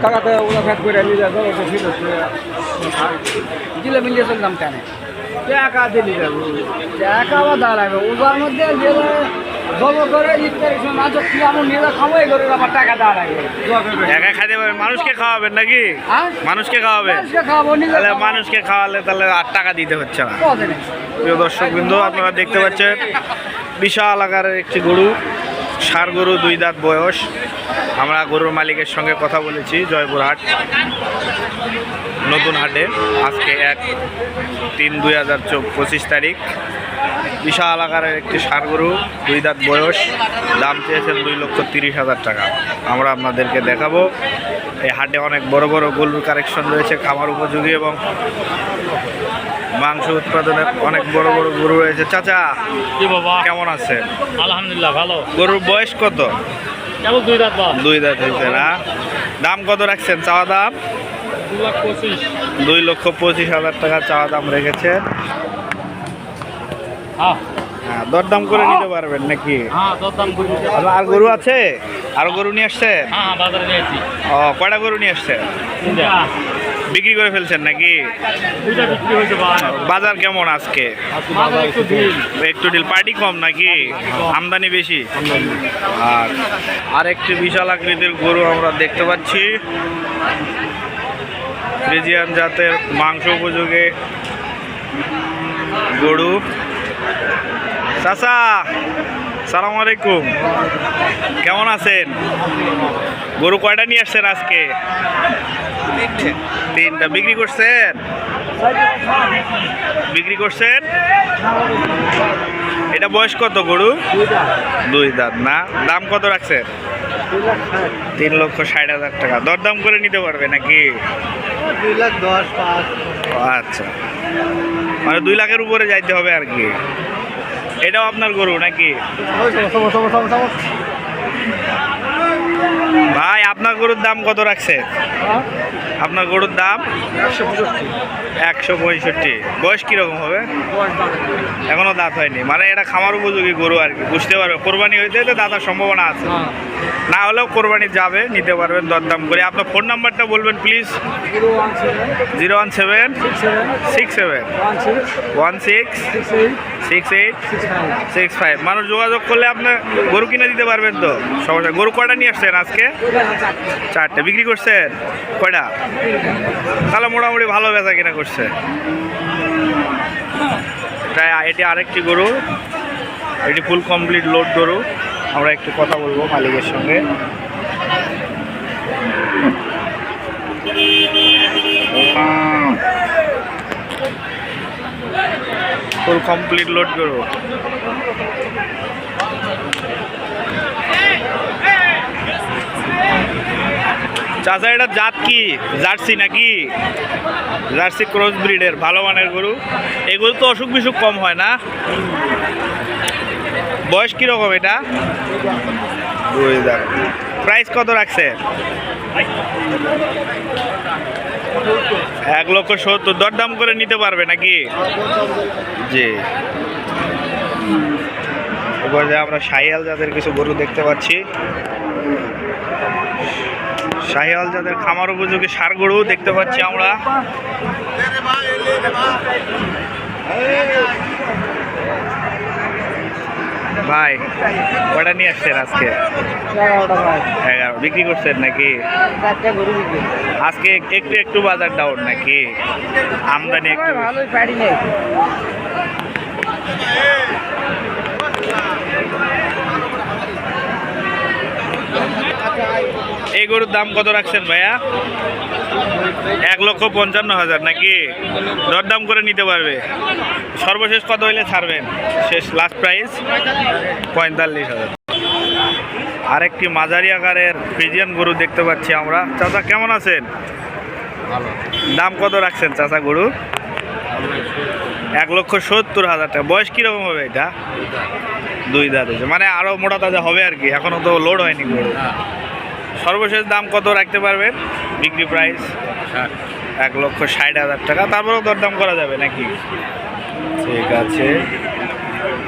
টাকাতে ওরা ফ্যাট করে নিয়ে যাবো দিলে মিলিয়ে চললাম কেন একা দিলি যাবো একা আবার দাঁড়াবে ওটার মধ্যে গেলে জব করে মাছ কি এমন নিয়ে খাওয়াই করে আবার টাকা দাঁড়াবে একা খাইতে পারবেন মানুষকে খাওয়াবেন নাকি মানুষকে খাওয়াবেন তাহলে মানুষকে খাওয়ালে তাহলে 8 টাকা দিতে হচ্ছে না প্রিয় দর্শক বিন্দু আপনারা দেখতে পাচ্ছেন বিশাল আকারের একটি গরু ষাঁড় গরু 2 দাঁত বয়স আমরা গরুর মালিকের সঙ্গে কথা বলেছি জয়পুরহাট নতুন হাটে আজকে 1-3-2025 তারিখ বিশাল আকারের একটি ষাঁড় গরু 2 দাঁত বয়স দাম চেয়েছেন 2,30,000 টাকা আমরা আপনাদেরকে দেখাবো এই হাটে অনেক বড় বড় গরুর কালেকশন রয়েছে খামার উপযোগী এবং মাংস উৎপাদনের অনেক বড় বড় গরু রয়েছে চাচা কি বাবা কেমন আছে আলহামদুলিল্লাহ ভালো গরুর বয়স কত কেবল 2 দাঁত বা 2 দাঁত হয়েছে না দাম কত রাখছেন চাওয়া দাম 2,25,000 টাকা চাওয়া দাম রেখেছেন হ্যাঁ হ্যাঁ দরদাম করে নিতে পারবেন নাকি হ্যাঁ দরদাম করে দিতে আর গরু আছে আর গরু নিয়ে আসছেন হ্যাঁ বাজারে নিয়েছি ও কয়টা গরু নিয়ে আসছেন বিক্রি করে ফেলছেন নাকি দুইটা বিক্রি হয়েছে বাজার কেমন আজকে বাজার একটু ডিল পার্টি কম নাকি আমদানি বেশি আর একটি বিশাল আকৃতির গরু আমরা দেখতে পাচ্ছি ফ্রিজিয়ান জাতের মাংস উপযোগী গরু চাচা সালাম আলাইকুম কেমন আছেন গরু কয়টা নিয়ে আসছেন আজকে 3টা বিক্রি করছেন এটা বয়স কত গরু 2 দাঁত না দাম কত রাখছেন 3,60,000 টাকা দরদাম করে নিতে পারবে নাকি 2,10,500 আচ্ছা মানে 2 লাখের উপরে যাইতে হবে আর কি এটাও আপনার গরু নাকি ভাই আপনার গরুর দাম কত রাখছে আপনার গরুর দাম 165 বয়স কিরকম হবে এখনো দাঁত হয়নি মানে এটা খামার উপযোগী গরু আর কি বুঝতে পারবে কোরবানি হইতে হইতে দাঁতার সম্ভাবনা আছে না হলেও কোরবানি যাবে নিতে পারবেন দরদাম করে আপনার ফোন নাম্বারটা বলবেন প্লিজ 01767166865 মানুষ যোগাযোগ করলে আপনার গরু কিনে দিতে পারবেন তো সমস্যা গরু কয়টা নিয়ে আসছেন আজকে 4টে বিক্রি করছেন কয়টা তাহলে মোটামুটি ভালো বেচা কিনা করছে তাই এটি আরেকটি গরু এটি ফুল কমপ্লিট লোড গরু আমরা একটু কথা বলবো মালিকের সঙ্গে ফুল কমপ্লিট লোড গরু চাচা এটা জাত কি জার্সি নাকি জার্সি ক্রস ব্রিডের ভালো মানের গরু এগুলো তো অসুখ বিসুখ কম হয় না বয়স কিরকম এটা 2 দাঁত প্রাইস কত রাখছে 1,70,000 দরদাম করে নিতে পারবে নাকি জি এবারে আমরা শাহিয়াল জাতের কিছু গরু দেখতে পাচ্ছি শাহিয়াল জাতের খামার উপযোগী ষাঁড় গরু দেখতে পাচ্ছি আমরা ভাই কয়টা নিয়ে আসছেন আজকে 11 বিক্রি করছেন নাকি আজকে একটু বাজার ডাউন নাকি আমদানি একটু এই গরুর দাম কত রাখছেন ভাইয়া 1,55,000 নাকি দরদাম করে নিতে পারবে সর্বশেষ কত হইলে ছাড়বেন শেষ লাস্ট প্রাইস 45,000 আরেকটি মাঝারি আকারের ফ্রিজিয়ান গরু দেখতে পাচ্ছি আমরা চাচা কেমন আছেন দাম কত রাখছেন চাচা গরু 1,70,000 টাকা বয়স কিরকম হবে এটা 2 দাঁত হয়েছে মানে আরো মোটা তাজা হবে আর কি এখনো তো লোড হয়নি গরু সর্বশেষ দাম কত রাখতে পারবেন বিক্রি প্রাইস 1,60,000 টাকা তারপরেও দরদাম করা যাবে নাকি ঠিক আছে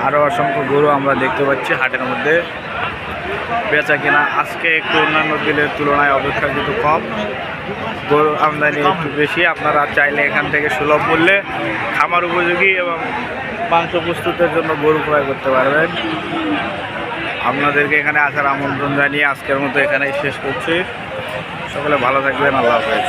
আরও অসংখ্য গরু আমরা দেখতে পাচ্ছি হাটের মধ্যে। বেচা কিনা আজকে একটু অন্যান্য দিনের তুলনায় অপেক্ষাকৃত কম, গরু আমদানি একটু বেশি। আপনারা চাইলে এখান থেকে সুলভ মূল্যে খামার উপযোগী এবং মাংস প্রস্তুতের জন্য গরু ক্রয় করতে পারবেন। আপনাদেরকে এখানে আসার আমন্ত্রণ জানিয়ে আজকের মতো এখানেই শেষ করছি। সকলে ভালো থাকবেন, আল্লাহ হাফেজ।